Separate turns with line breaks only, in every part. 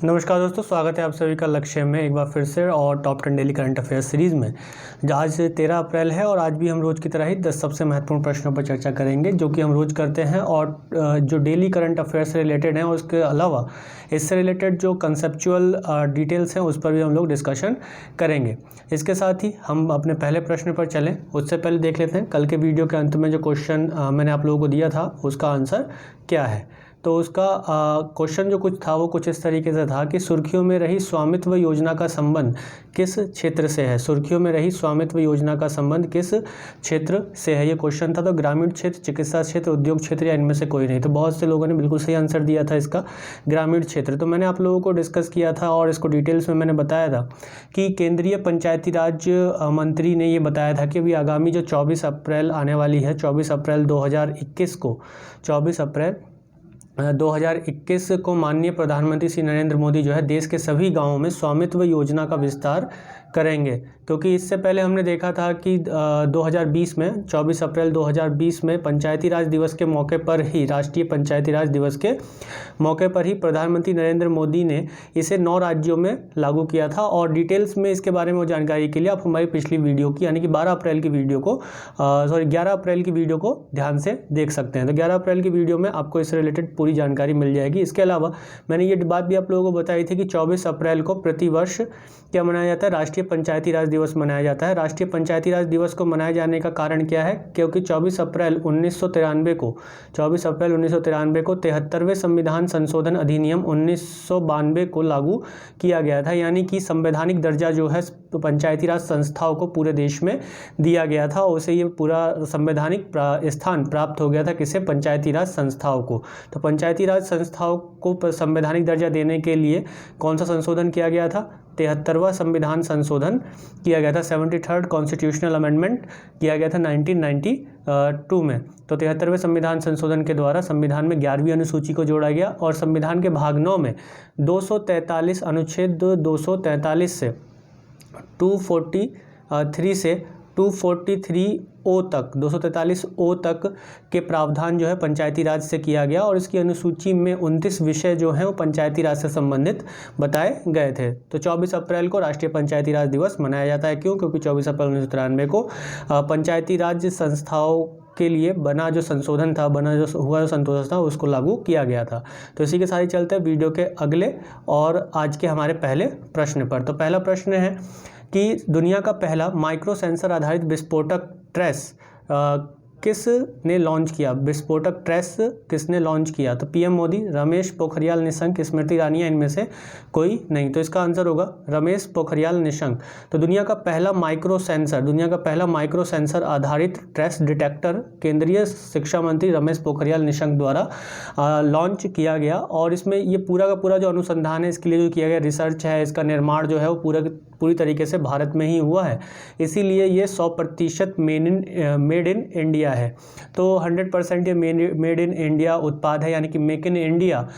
नमस्कार दोस्तों, स्वागत है आप सभी का लक्ष्य में एक बार फिर से और top 10 daily current affairs series में। आज 13 अप्रैल है और आज भी हम रोज़ की तरह ही 10 सबसे महत्वपूर्ण प्रश्नों पर चर्चा करेंगे जो कि हम रोज़ करते हैं। और जो डेली करंट अफेयर्स से रिलेटेड हैं और उसके अलावा इससे रिलेटेड जो कंसेप्चुअल डिटेल्स हैं उस पर भी हम लोग डिस्कशन करेंगे। इसके साथ ही हम अपने पहले प्रश्न पर चलें उससे पहले देख लेते हैं कल के वीडियो के अंत में जो क्वेश्चन मैंने आप लोगों को दिया था उसका आंसर क्या है। तो उसका क्वेश्चन जो कुछ था वो कुछ इस तरीके से था कि सुर्खियों में रही स्वामित्व योजना का संबंध किस क्षेत्र से है। सुर्खियों में रही स्वामित्व योजना का संबंध किस क्षेत्र से है, ये क्वेश्चन था। तो ग्रामीण क्षेत्र, चिकित्सा क्षेत्र, उद्योग क्षेत्र या इनमें से कोई नहीं। तो बहुत से लोगों ने बिल्कुल सही आंसर दिया था इसका, ग्रामीण क्षेत्र। तो मैंने आप लोगों को डिस्कस किया था और इसको डिटेल्स में मैंने बताया था कि केंद्रीय पंचायती राज मंत्री ने ये बताया था कि अभी आगामी जो 24 अप्रैल आने वाली है, 24 अप्रैल 2021 को, 24 अप्रैल 2021 को माननीय प्रधानमंत्री श्री नरेंद्र मोदी जो है देश के सभी गांवों में स्वामित्व योजना का विस्तार करेंगे। क्योंकि इससे पहले हमने देखा था कि 2020 में 24 अप्रैल 2020 में पंचायती राज दिवस के मौके पर ही, राष्ट्रीय पंचायती राज दिवस के मौके पर ही प्रधानमंत्री नरेंद्र मोदी ने इसे 9 राज्यों में लागू किया था। और डिटेल्स में इसके बारे में जानकारी के लिए आप हमारी पिछली वीडियो की यानी कि 11 अप्रैल की वीडियो को 11 अप्रैल की वीडियो को ध्यान से देख सकते हैं। तो 11 अप्रैल की वीडियो में आपको इससे रिलेटेड पूरी जानकारी मिल जाएगी। इसके अलावा मैंने ये बात भी आप लोगों को बताई थी कि 24 अप्रैल को प्रतिवर्ष क्या मनाया जाता है, राष्ट्रीय पंचायती राज दिवस मनाया जाता है। राष्ट्रीय पंचायती राज दिवस को मनाए जाने का कारण क्या है, क्योंकि 24 अप्रैल 1993 को 73वें संविधान संशोधन अधिनियम 1992 को लागू किया गया था। यानी कि संवैधानिक दर्जा जो है पंचायती राज संस्थाओं को पूरे देश में दिया गया था। उसे ये पूरा संवैधानिक स्थान प्राप्त हो गया था, किसे, पंचायती राज संस्थाओं को। तो पंचायती राज संस्थाओं को संवैधानिक दर्जा देने के लिए कौन सा संशोधन किया गया था, 73वां संविधान संशोधन किया गया था। 73rd कॉन्स्टिट्यूशनल अमेंडमेंट किया गया था 1992 में। तो 73वें संविधान संशोधन के द्वारा संविधान में 11वीं अनुसूची को जोड़ा गया और संविधान के भाग 9 में 243 अनुच्छेद 243 से 243 से 243 ओ तक, 243 ओ तक के प्रावधान जो है पंचायती राज से किया गया। और इसकी अनुसूची में 29 विषय जो हैं वो पंचायती राज से संबंधित बताए गए थे। तो 24 अप्रैल को राष्ट्रीय पंचायती राज दिवस मनाया जाता है। क्यों? क्योंकि 24 अप्रैल 1993 को पंचायती राज संस्थाओं के लिए बना जो संशोधन था, जो संशोधन था उसको लागू किया गया था। तो इसी के साथ ही चलते हैं वीडियो के अगले और आज के हमारे पहले प्रश्न पर। तो पहला प्रश्न है कि दुनिया का पहला माइक्रो सेंसर आधारित विस्फोटक ट्रेस किसने लॉन्च किया। विस्फोटक ट्रेस किसने लॉन्च किया? तो पीएम मोदी, रमेश पोखरियाल निशंक, स्मृति ईरानी, इनमें से कोई नहीं। तो इसका आंसर होगा रमेश पोखरियाल निशंक। तो दुनिया का पहला माइक्रो सेंसर आधारित ट्रेस डिटेक्टर केंद्रीय शिक्षा मंत्री रमेश पोखरियाल निशंक द्वारा लॉन्च किया गया। और इसमें ये पूरा का पूरा जो अनुसंधान है, इसके लिए जो किया गया रिसर्च है, इसका निर्माण जो है वो पूरी तरीके से भारत में ही हुआ है। इसीलिए ये 100% मेड इन इंडिया है। तो 100% ये मेड इन इंडिया उत्पाद है। यानी कि मेक इन इंडिया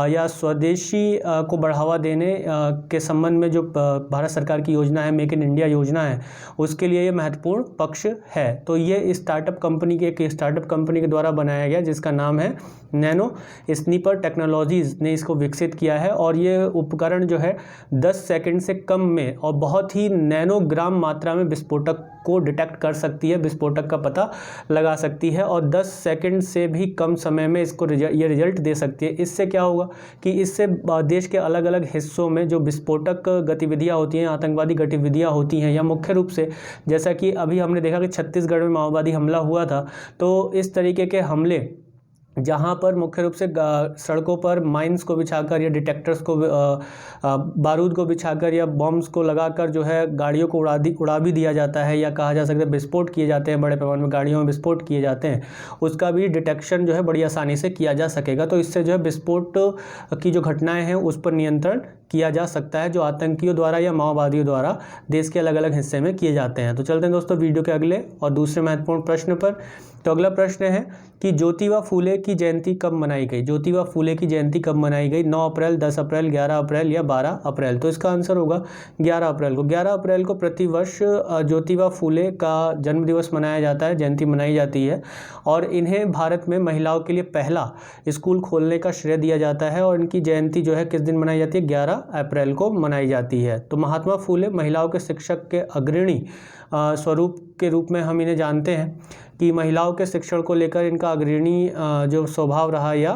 या स्वदेशी को बढ़ावा देने के संबंध में जो भारत सरकार की योजना है, मेक इन इंडिया योजना है, उसके लिए ये महत्वपूर्ण पक्ष है। तो ये स्टार्टअप कंपनी के द्वारा बनाया गया जिसका नाम है नैनो स्नीपर टेक्नोलॉजीज़ ने इसको विकसित किया है। और ये उपकरण जो है 10 सेकंड से कम में और बहुत ही नैनोग्राम मात्रा में विस्फोटक को डिटेक्ट कर सकती है, विस्फोटक का पता लगा सकती है और 10 सेकंड से भी कम समय में इसको ये रिजल्ट दे सकती है। इससे क्या होगा कि इससे देश के अलग अलग हिस्सों में जो विस्फोटक गतिविधियां होती हैं, आतंकवादी गतिविधियां होती हैं, या मुख्य रूप से जैसा कि अभी हमने देखा कि छत्तीसगढ़ में माओवादी हमला हुआ था, तो इस तरीके के हमले जहाँ पर मुख्य रूप से सड़कों पर माइंस को बिछाकर या डिटेक्टर्स को बारूद को बिछाकर या बॉम्ब्स को लगाकर जो है गाड़ियों को उड़ा भी दिया जाता है, या कहा जा सकता है विस्फोट किए जाते हैं, बड़े पैमाने में गाड़ियों में विस्फोट किए जाते हैं, उसका भी डिटेक्शन जो है बड़ी आसानी से किया जा सकेगा। तो इससे जो है विस्फोट की जो घटनाएँ हैं उस पर नियंत्रण किया जा सकता है, जो आतंकियों द्वारा या माओवादियों द्वारा देश के अलग अलग हिस्से में किए जाते हैं। तो चलते हैं दोस्तों वीडियो के अगले और दूसरे महत्वपूर्ण प्रश्न पर। तो अगला प्रश्न है कि ज्योतिबा फूले की जयंती कब मनाई गई। ज्योतिबा फूले की जयंती कब मनाई गई? 9 अप्रैल, 10 अप्रैल, 11 अप्रैल या 12 अप्रैल। तो इसका आंसर होगा 11 अप्रैल को। 11 अप्रैल को प्रतिवर्ष ज्योतिबा फूले का जन्मदिवस मनाया जाता है, जयंती मनाई जाती है। और इन्हें भारत में महिलाओं के लिए पहला स्कूल खोलने का श्रेय दिया जाता है। और इनकी जयंती जो है किस दिन मनाई जाती है? 11 अप्रैल को मनाई जाती है। तो महात्मा फूले महिलाओं के शिक्षक के अग्रणी स्वरूप के रूप में हम इन्हें जानते हैं कि महिलाओं के शिक्षण को लेकर इनका अग्रणी जो स्वभाव रहा या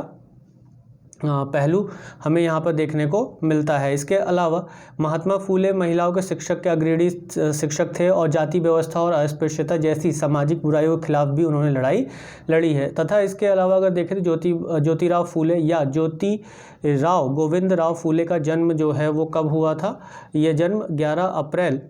पहलू हमें यहाँ पर देखने को मिलता है। इसके अलावा महात्मा फूले महिलाओं के शिक्षक के अग्रणी शिक्षक थे और जाति व्यवस्था और अस्पृश्यता जैसी सामाजिक बुराइयों के खिलाफ भी उन्होंने लड़ाई लड़ी है। तथा इसके अलावा अगर देखें तो ज्योतिराव फूले या ज्योतिराव गोविंद राव फूले का जन्म जो है वो कब हुआ था? यह जन्म 11 अप्रैल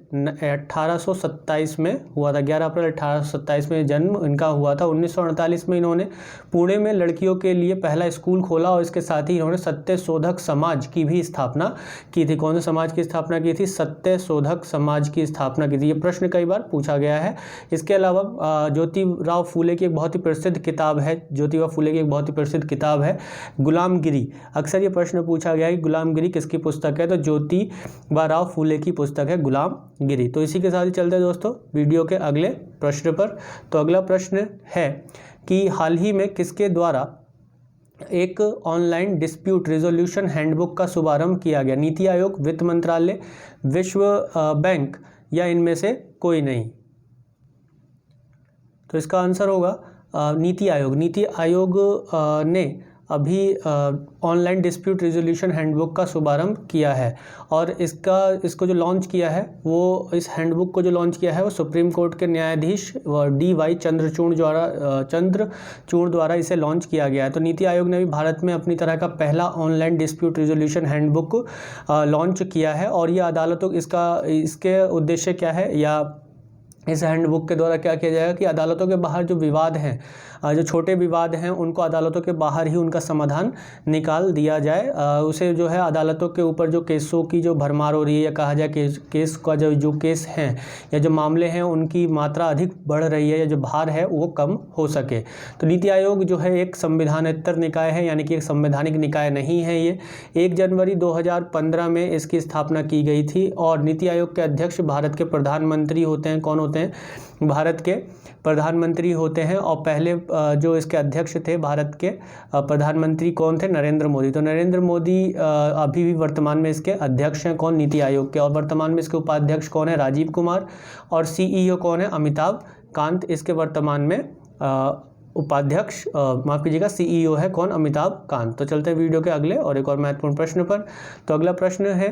1827 में हुआ था। 11 अप्रैल 1827 में जन्म इनका हुआ था। 1948 में इन्होंने पुणे में लड़कियों के लिए पहला स्कूल खोला और इसके साथ ही इन्होंने सत्य शोधक समाज की भी स्थापना की थी। कौन से समाज की स्थापना की थी? सत्य शोधक समाज की स्थापना की थी। ये प्रश्न कई बार पूछा गया है। इसके अलावा ज्योतिराव फूले की एक बहुत ही प्रसिद्ध किताब है, ज्योतिबा फूले की एक बहुत ही प्रसिद्ध किताब है गुलामगिरी। अक्सर ये प्रश्न पूछा गया है कि गुलामगिरी किसकी पुस्तक है? तो ज्योतिबा राव फूले की पुस्तक है गुलामगिरी। तो इसी के साथ ही चलते हैं दोस्तों वीडियो के अगले प्रश्न पर। तो अगला प्रश्न है कि हाल ही में किसके द्वारा एक ऑनलाइन डिस्प्यूट रिजोल्यूशन हैंडबुक का शुभारंभ किया गया? नीति आयोग, वित्त मंत्रालय, विश्व बैंक या इनमें से कोई नहीं। तो इसका आंसर होगा नीति आयोग। नीति आयोग ने अभी ऑनलाइन डिस्प्यूट रिजोल्यूशन हैंडबुक का शुभारंभ किया है। और इसको जो लॉन्च किया है वो, इस हैंडबुक को जो लॉन्च किया है वो सुप्रीम कोर्ट के न्यायाधीश DY चंद्रचूड़ द्वारा इसे लॉन्च किया गया है। तो नीति आयोग ने भी भारत में अपनी तरह का पहला online dispute resolution handbook launch किया है। और ये अदालतों इसके उद्देश्य क्या है, या इस हैंडबुक के द्वारा क्या किया जाएगा कि अदालतों के बाहर जो विवाद हैं, जो छोटे विवाद हैं, उनको अदालतों के बाहर ही उनका समाधान निकाल दिया जाए। उसे जो है अदालतों के ऊपर जो केसों की जो भरमार हो रही है, या कहा जाए केस का जो केस हैं या जो मामले हैं उनकी मात्रा अधिक बढ़ रही है या जो भार है वो कम हो सके। तो नीति आयोग जो है एक संविधानेतर निकाय है, यानी कि एक संवैधानिक निकाय नहीं है। ये 1 जनवरी 2015 में इसकी स्थापना की गई थी। और नीति आयोग के अध्यक्ष भारत के प्रधानमंत्री होते हैं। कौन होते हैं? भारत के प्रधानमंत्री होते हैं। और पहले जो इसके अध्यक्ष थे भारत के प्रधानमंत्री कौन थे? नरेंद्र मोदी। तो नरेंद्र मोदी अभी भी वर्तमान में इसके अध्यक्ष हैं। कौन? नीति आयोग के। और वर्तमान में इसके उपाध्यक्ष कौन है? राजीव कुमार। और CEO कौन है? अमिताभ कांत इसके वर्तमान में उपाध्यक्ष, माफ कीजिएगा, CEO है कौन? अमिताभ कांत। तो चलते हैं वीडियो के अगले और एक और महत्वपूर्ण प्रश्न पर। तो अगला प्रश्न है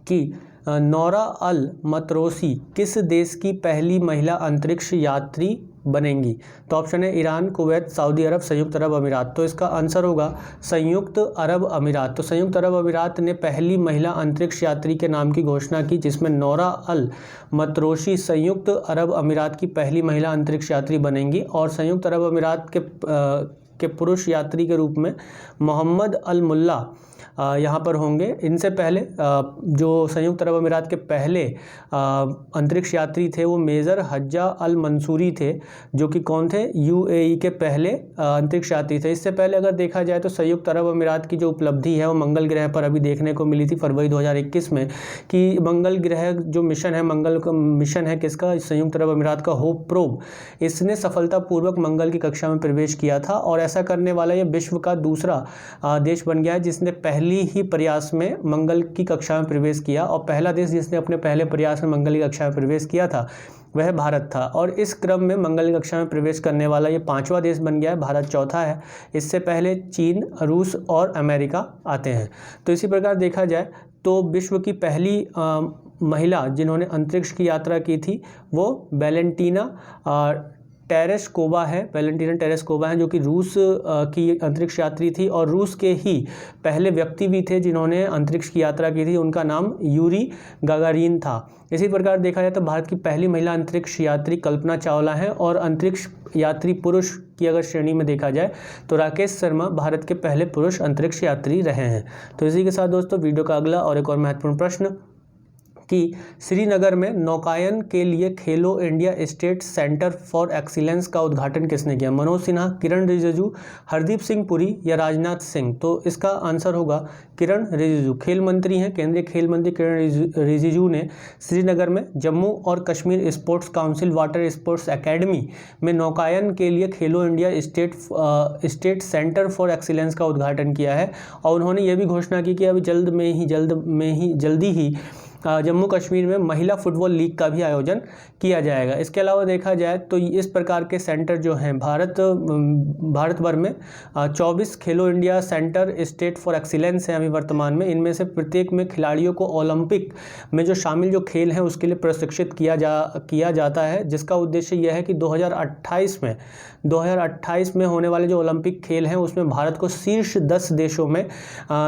कि नौरा अल मतरोसी किस देश की पहली महिला अंतरिक्ष यात्री बनेंगी? तो ऑप्शन है ईरान, कुवैत, सऊदी अरब, संयुक्त अरब अमीरात। तो इसका आंसर होगा संयुक्त अरब अमीरात। तो संयुक्त अरब अमीरात ने पहली महिला अंतरिक्ष यात्री के नाम की घोषणा की, जिसमें नौरा अल मतरोसी संयुक्त अरब अमीरात की पहली महिला अंतरिक्ष यात्री बनेंगी। और संयुक्त अरब अमीरात के पुरुष यात्री के रूप में मोहम्मद अल मुल्ला यहाँ पर होंगे। इनसे पहले जो संयुक्त अरब अमीरात के पहले अंतरिक्ष यात्री थे वो मेजर हज्जा अल मंसूरी थे, जो कि कौन थे? UAE के पहले अंतरिक्ष यात्री थे। इससे पहले अगर देखा जाए तो संयुक्त अरब अमीरात की जो उपलब्धि है वो मंगल ग्रह पर अभी देखने को मिली थी फरवरी 2021 में, कि मंगल ग्रह जो मिशन है, मंगल का मिशन है किसका? संयुक्त अरब अमीरात का होप प्रोब, इसने सफलतापूर्वक मंगल की कक्षा में प्रवेश किया था। और ऐसा करने वाला ये विश्व का दूसरा देश बन गया है जिसने पहली ही प्रयास में मंगल की कक्षा में प्रवेश किया। और पहला देश जिसने अपने पहले प्रयास में मंगल की कक्षा में प्रवेश किया था वह भारत था। और इस क्रम में मंगल की कक्षा में प्रवेश करने वाला ये 5वां देश बन गया है, भारत चौथा है। इससे पहले चीन, रूस और अमेरिका आते हैं। तो इसी प्रकार देखा जाए तो विश्व की पहली महिला जिन्होंने अंतरिक्ष की यात्रा की थी वो वैलेंटीना टेरेस्कोवा है। वैलेंटीना टेरेस्कोवा है जो कि रूस की अंतरिक्ष यात्री थी और रूस के ही पहले व्यक्ति भी थे जिन्होंने अंतरिक्ष की यात्रा की थी। उनका नाम यूरी गागारिन था। इसी प्रकार देखा जाए तो भारत की पहली महिला अंतरिक्ष यात्री कल्पना चावला है। और अंतरिक्ष यात्री पुरुष की अगर श्रेणी में देखा जाए तो राकेश शर्मा भारत के पहले पुरुष अंतरिक्ष यात्री रहे हैं। तो इसी के साथ दोस्तों वीडियो का अगला और एक और महत्वपूर्ण प्रश्न कि श्रीनगर में नौकायन के लिए खेलो India state centre for excellence का उद्घाटन किसने किया? मनोज सिन्हा, किरण रिजिजू, हरदीप सिंह पुरी या राजनाथ सिंह? तो इसका आंसर होगा किरण रिजिजू। खेल मंत्री हैं, केंद्रीय खेल मंत्री किरण रिजिजू ने श्रीनगर में जम्मू और Kashmir sports council water sports academy में नौकायन के लिए खेलो India state centre for excellence का उद्घाटन किया है। और उन्होंने ये भी घोषणा की कि अभी जल्दी ही जम्मू कश्मीर में महिला फुटबॉल लीग का भी आयोजन किया जाएगा। इसके अलावा देखा जाए तो इस प्रकार के सेंटर जो हैं भारत भर में 24 खेलो India centre state for excellence हैं अभी वर्तमान में। इनमें से प्रत्येक में खिलाड़ियों को ओलंपिक में जो शामिल जो खेल हैं उसके लिए प्रशिक्षित किया जाता है, जिसका उद्देश्य यह है कि 2028 में होने वाले जो ओलंपिक खेल हैं उसमें भारत को शीर्ष 10 देशों में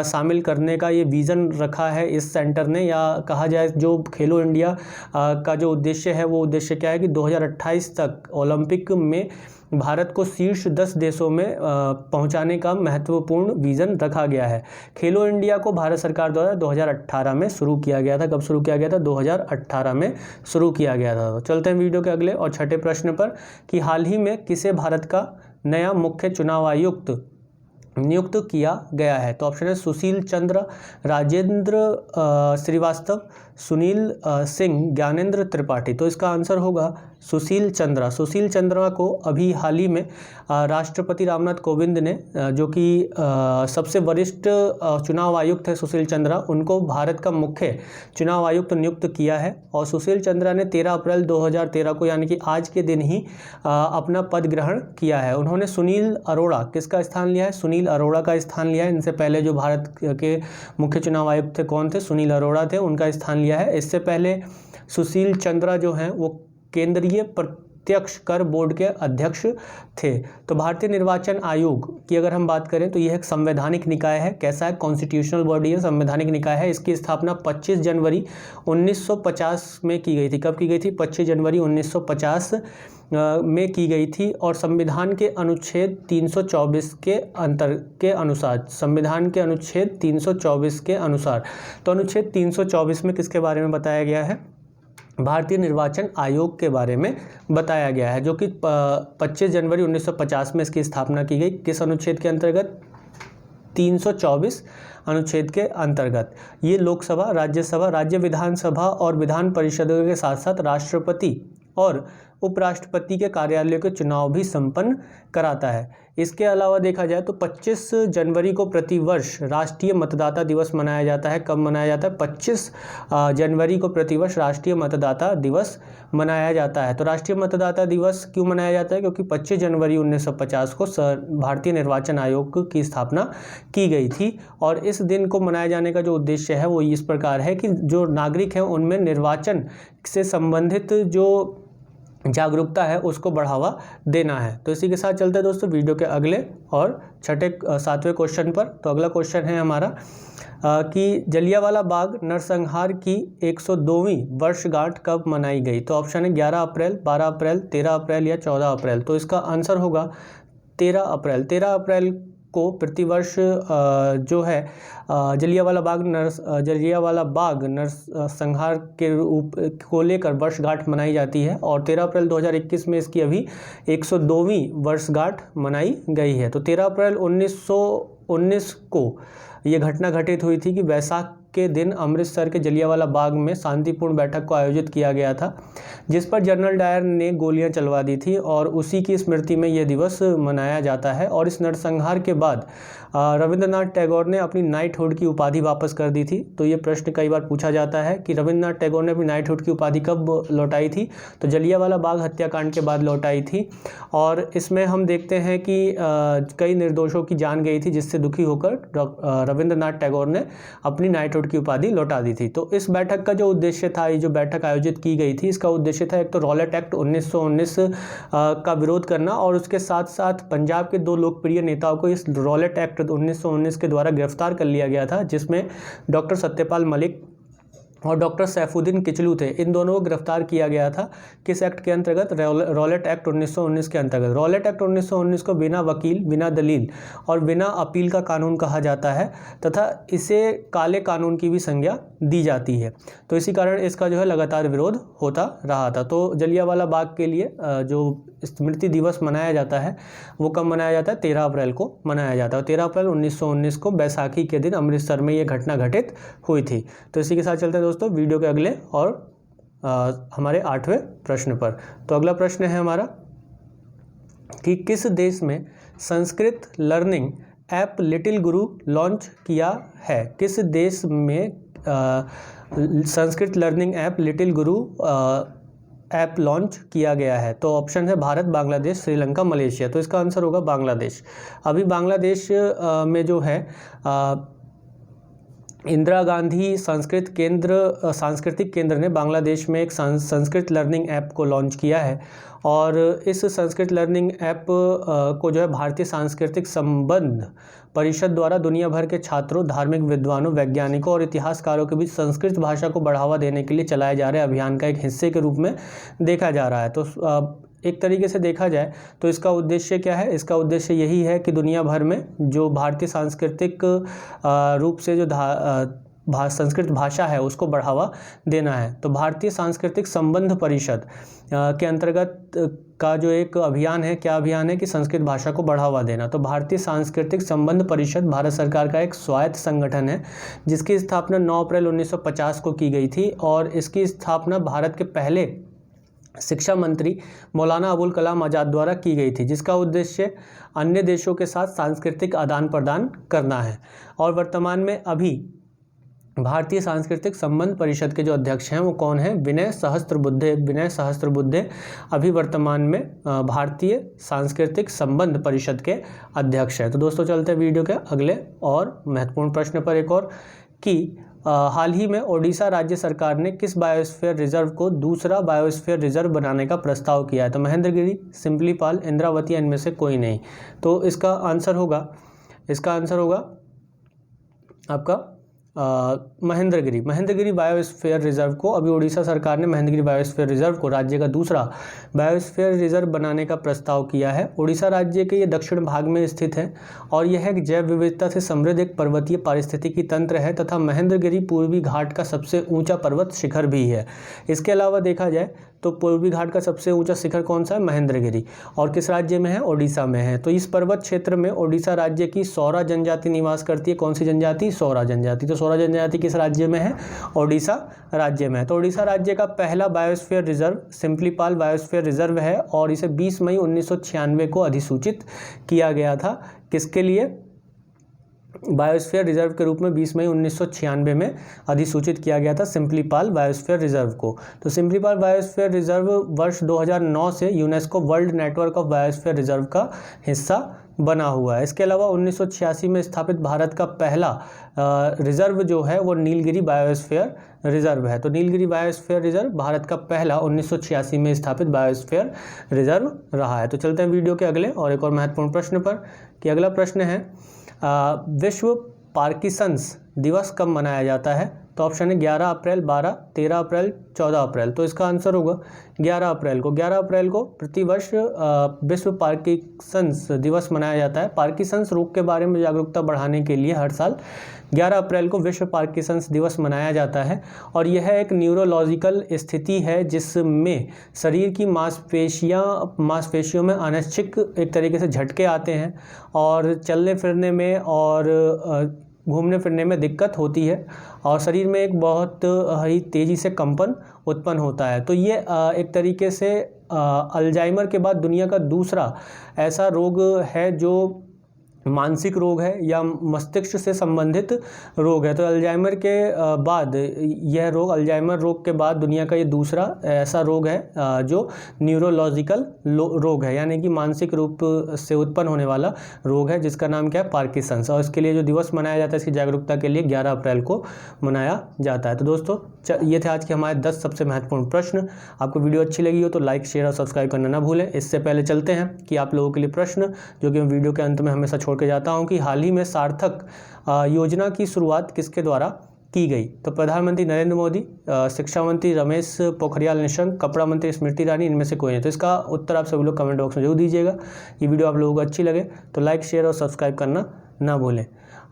शामिल करने का ये विज़न रखा है इस सेंटर ने। या कहा जाए जो खेलो इंडिया का जो उद्देश्य है वो उद्देश्य क्या है कि 2028 तक ओलंपिक में भारत को शीर्ष 10 देशों में पहुंचाने का महत्वपूर्ण विज़न रखा गया है। खेलो इंडिया को भारत सरकार द्वारा 2018 में शुरू किया गया था। कब शुरू किया गया था? 2018 में शुरू किया गया था। तो चलते हैं वीडियो के अगले और छठे प्रश्न पर कि हाल ही में किसे भारत का नया मुख्य चुनाव आयुक्त नियुक्त किया गया है? तो ऑप्शन है सुशील चंद्र, राजेंद्र श्रीवास्तव, सुनील सिंह, ज्ञानेंद्र त्रिपाठी। तो इसका आंसर होगा सुशील चंद्रा। सुशील चंद्रा को अभी हाल ही में राष्ट्रपति रामनाथ कोविंद ने, जो कि सबसे वरिष्ठ चुनाव आयुक्त है सुशील चंद्रा, उनको भारत का मुख्य चुनाव आयुक्त नियुक्त किया है। और सुशील चंद्रा ने 13 अप्रैल 2013 को यानी कि आज के दिन ही अपना पद ग्रहण किया है। उन्होंने सुनील अरोड़ा किसका स्थान लिया है? सुनील अरोड़ा का स्थान लिया है। इनसे पहले जो भारत के मुख्य चुनाव आयुक्त थे कौन थे? सुनील अरोड़ा थे, उनका स्थान लिया है। इससे पहले सुशील चंद्रा जो हैं वो केंद्रीय प्रत्यक्ष कर बोर्ड के अध्यक्ष थे। तो भारतीय निर्वाचन आयोग की अगर हम बात करें तो यह एक संवैधानिक निकाय है। कैसा है? कॉन्स्टिट्यूशनल बॉडी है, संवैधानिक निकाय है। इसकी स्थापना 25 जनवरी 1950 में की गई थी। कब की गई थी? 25 जनवरी 1950 में की गई थी। और संविधान के अनुच्छेद 324 के अनुसार, संविधान के अनुच्छेद 324 के अनुसार, तो अनुच्छेद 324 में किसके बारे में बताया गया है? भारतीय निर्वाचन आयोग के बारे में बताया गया है, जो कि 25 जनवरी 1950 में इसकी स्थापना की गई। किस अनुच्छेद के अंतर्गत? 324 अनुच्छेद के अंतर्गत। ये लोकसभा, राज्यसभा, राज्य विधानसभा और विधान परिषदों के साथ साथ राष्ट्रपति और उपराष्ट्रपति के कार्यालयों के चुनाव भी संपन्न कराता है। इसके अलावा देखा जाए तो 25 जनवरी को प्रतिवर्ष राष्ट्रीय मतदाता दिवस मनाया जाता है। कब मनाया जाता है? 25 जनवरी को प्रतिवर्ष राष्ट्रीय मतदाता दिवस मनाया जाता है। तो राष्ट्रीय मतदाता दिवस क्यों मनाया जाता है? क्योंकि 25 जनवरी 1950 को भारतीय निर्वाचन आयोग की स्थापना की गई थी। और इस दिन को मनाए जाने का जो उद्देश्य है वो इस प्रकार है कि जो नागरिक हैं उनमें निर्वाचन से संबंधित जो जागरूकता है उसको बढ़ावा देना है। तो इसी के साथ चलते हैं दोस्तों वीडियो के अगले और सातवें क्वेश्चन पर। तो अगला क्वेश्चन है हमारा कि जलियांवाला बाग नरसंहार की 102वीं वर्षगांठ कब मनाई गई? तो ऑप्शन है 11 अप्रैल, 12 अप्रैल, 13 अप्रैल या 14 अप्रैल। तो इसका आंसर होगा 13 अप्रैल। 13 अप्रैल को प्रतिवर्ष जो है जलियांवाला बाग नरसंहार के रूप को लेकर वर्षगांठ मनाई जाती है। और 13 अप्रैल 2021 में इसकी अभी 102वीं वर्षगांठ मनाई गई है। तो 13 अप्रैल 1919 को ये घटना घटित हुई थी कि वैसाख के दिन अमृतसर के जलियांवाला बाग में शांतिपूर्ण बैठक को आयोजित किया गया था, जिस पर जनरल डायर ने गोलियां चलवा दी थी। और उसी की स्मृति में यह दिवस मनाया जाता है। और इस नरसंहार के बाद रविंद्रनाथ टैगोर ने अपनी नाइटहुड की उपाधि वापस कर दी थी। तो ये प्रश्न कई बार पूछा जाता है कि रविंद्रनाथ टैगोर ने अपनी नाइटहुड की उपाधि कब लौटाई थी? तो जलियांवाला बाग हत्याकांड के बाद लौटाई थी। और इसमें हम देखते हैं कि कई निर्दोषों की जान गई थी, जिससे दुखी होकर रविंद्रनाथ टैगोर ने अपनी नाइटहुड की उपाधि लौटा दी थी। तो इस बैठक का जो उद्देश्य था, ये जो बैठक आयोजित की गई थी, इसका उद्देश्य था एक तो रॉलेट एक्ट 1919 का विरोध करना और उसके साथ साथ पंजाब के 2 लोकप्रिय नेताओं को इस रॉलेट एक्ट 1919 के द्वारा गिरफ्तार कर लिया गया था, जिसमें डॉक्टर सत्यपाल मलिक और डॉक्टर सैफुद्दीन किचलू थे। इन दोनों को गिरफ्तार किया गया था किस एक्ट के अंतर्गत? रॉलेट एक्ट 1919 के अंतर्गत। रॉलेट एक्ट 1919 को बिना वकील, बिना दलील और बिना अपील का कानून कहा जाता है तथा इसे काले कानून की भी संज्ञा दी जाती है। तो इसी कारण इसका जो है लगातार विरोध होता रहा था। तो जलियांवाला बाग के लिए जो स्मृति दिवस मनाया जाता है वो कब मनाया जाता है? 13 अप्रैल को मनाया जाता है। 13 अप्रैल 1919 को बैसाखी के दिन अमृतसर में ये घटना घटित हुई थी। तो इसी के साथ चलते हैं दोस्तों वीडियो के अगले और हमारे 8वें प्रश्न पर। तो अगला प्रश्न है हमारा कि किस देश में संस्कृत लर्निंग ऐप लिटिल गुरु लॉन्च किया है? किस देश में संस्कृत लर्निंग ऐप लिटिल गुरु ऐप लॉन्च किया गया है? तो ऑप्शन है भारत, बांग्लादेश, श्रीलंका, मलेशिया। तो इसका आंसर होगा बांग्लादेश। अभी बांग्लादेश में जो है इंदिरा गांधी सांस्कृतिक केंद्र ने बांग्लादेश में एक संस्कृत लर्निंग ऐप को लॉन्च किया है और इस संस्कृत लर्निंग ऐप को जो है भारतीय सांस्कृतिक संबंध परिषद द्वारा दुनिया भर के छात्रों, धार्मिक विद्वानों, वैज्ञानिकों और इतिहासकारों के बीच संस्कृत भाषा को बढ़ावा देने के लिए चलाए जा रहे अभियान का एक हिस्से के रूप में देखा जा रहा है। तो एक तरीके से देखा जाए तो इसका उद्देश्य क्या है? इसका उद्देश्य यही है कि दुनिया भर में जो भारतीय सांस्कृतिक रूप से जो संस्कृत भाषा है उसको बढ़ावा देना है। तो भारतीय सांस्कृतिक संबंध परिषद के अंतर्गत का जो एक अभियान है, क्या अभियान है? कि संस्कृत भाषा को बढ़ावा देना। तो भारतीय सांस्कृतिक संबंध परिषद भारत सरकार का एक स्वायत्त संगठन है जिसकी स्थापना 9 अप्रैल 1950 को की गई थी और इसकी स्थापना भारत के पहले शिक्षा मंत्री मौलाना अबुल कलाम आज़ाद द्वारा की गई थी, जिसका उद्देश्य अन्य देशों के साथ सांस्कृतिक आदान प्रदान करना है। और वर्तमान में अभी भारतीय सांस्कृतिक संबंध परिषद के जो अध्यक्ष हैं वो कौन है? विनय सहस्त्रबुद्धे अभी वर्तमान में भारतीय सांस्कृतिक संबंध परिषद के अध्यक्ष हैं। तो दोस्तों चलते हैं वीडियो के अगले और महत्वपूर्ण प्रश्न पर एक और कि हाल ही में ओडिशा राज्य सरकार ने किस बायोस्फीयर रिजर्व को दूसरा बायोस्फीयर रिजर्व बनाने का प्रस्ताव किया है? तो महेंद्रगिरी, सिम्पलीपाल, इंद्रावती, इनमें से कोई नहीं। तो इसका आंसर होगा आपका महेंद्रगिरी बायोस्फीयर रिजर्व को अभी उड़ीसा सरकार ने महेंद्रगिरी बायोस्फीयर रिजर्व को राज्य का दूसरा बायोस्फीयर रिजर्व बनाने का प्रस्ताव किया है। उड़ीसा राज्य के ये दक्षिण भाग में स्थित है और यह एक जैव विविधता से समृद्ध एक पर्वतीय पारिस्थितिकी तंत्र है तथा महेंद्रगिरी पूर्वी घाट का सबसे ऊंचा पर्वत शिखर भी है। इसके अलावा देखा जाए तो पूर्वी घाट का सबसे ऊंचा शिखर कौन सा है? महेंद्रगिरी। और किस राज्य में है? ओडिशा में है। तो इस पर्वत क्षेत्र में ओडिशा राज्य की सौरा जनजाति निवास करती है। कौन सी जनजाति? सौरा जनजाति। तो सौरा जनजाति किस राज्य में है? ओडिशा राज्य में है। तो ओडिशा राज्य का पहला बायोस्फीयर रिजर्व सिम्पलीपाल बायोस्फीयर रिजर्व है और इसे 20 मई 1996 को अधिसूचित किया गया था। किसके लिए? बायोस्फीयर रिजर्व के रूप में 20 मई 1996 में अधिसूचित किया गया था सिम्पलीपाल बायोस्फीयर रिजर्व को। तो सिम्पलीपाल बायोस्फीयर रिजर्व वर्ष 2009 से UNESCO world network of biosphere reserve का हिस्सा बना हुआ है। इसके अलावा 1986 में स्थापित भारत का पहला रिजर्व जो है वो नीलगिरी बायोस्फीयर रिजर्व है। तो नीलगिरी बायोस्फीयर रिजर्व भारत का पहला 1986 में स्थापित बायोस्फीयर रिजर्व रहा है। तो चलते हैं वीडियो के अगले और एक और महत्वपूर्ण प्रश्न पर कि अगला प्रश्न है विश्व पार्किंसंस दिवस कब मनाया जाता है? तो ऑप्शन है 11 अप्रैल, 12, 13 अप्रैल, 14 अप्रैल। तो इसका आंसर होगा 11 अप्रैल को। 11 अप्रैल को प्रतिवर्ष विश्व पार्किंसंस दिवस मनाया जाता है। पार्किंसंस रोग के बारे में जागरूकता बढ़ाने के लिए हर साल 11 अप्रैल को विश्व पार्किंसंस दिवस मनाया जाता है और यह एक न्यूरोलॉजिकल स्थिति है जिसमें शरीर की मांसपेशियों में अनिश्चित एक तरीके से झटके आते हैं और चलने फिरने में और घूमने फिरने में दिक्कत होती है और शरीर में एक बहुत ही तेज़ी से कंपन उत्पन्न होता है। तो ये एक तरीके से अल्जाइमर के बाद दुनिया का दूसरा ऐसा रोग है जो मानसिक रोग है या मस्तिष्क से संबंधित रोग है। तो अल्जाइमर के बाद यह रोग, अल्जाइमर रोग के बाद दुनिया का ये दूसरा ऐसा रोग है जो न्यूरोलॉजिकल रोग है, यानी कि मानसिक रूप से उत्पन्न होने वाला रोग है जिसका नाम क्या है? पार्किंसंस। और इसके लिए जो दिवस मनाया जाता है इसकी जागरूकता के लिए 11 अप्रैल को मनाया जाता है। तो दोस्तों ये थे आज के हमारे 10 सबसे महत्वपूर्ण प्रश्न। आपको वीडियो अच्छी लगी हो तो लाइक, शेयर और सब्सक्राइब करना ना भूलें। इससे पहले चलते हैं कि आप लोगों के लिए प्रश्न जो कि मैं वीडियो के अंत में हमेशा छोड़ के जाता हूं कि हाल ही में सार्थक योजना की शुरुआत किसके द्वारा की गई? तो प्रधानमंत्री नरेंद्र मोदी, शिक्षा मंत्री रमेश पोखरियाल निशंक, कपड़ा मंत्री स्मृति ईरानी, इनमें से कोई नहीं। तो इसका उत्तर आप सभी लोग कमेंट बॉक्स में जरूर दीजिएगा। ये वीडियो आप लोगों को अच्छी लगे तो लाइक, शेयर और सब्सक्राइब करना ना भूलें।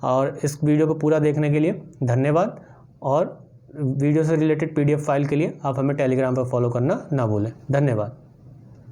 और इस वीडियो को पूरा देखने के लिए धन्यवाद। और वीडियो से रिलेटेड PDF फाइल के लिए आप हमें टेलीग्राम पर फॉलो करना ना भूलें। धन्यवाद।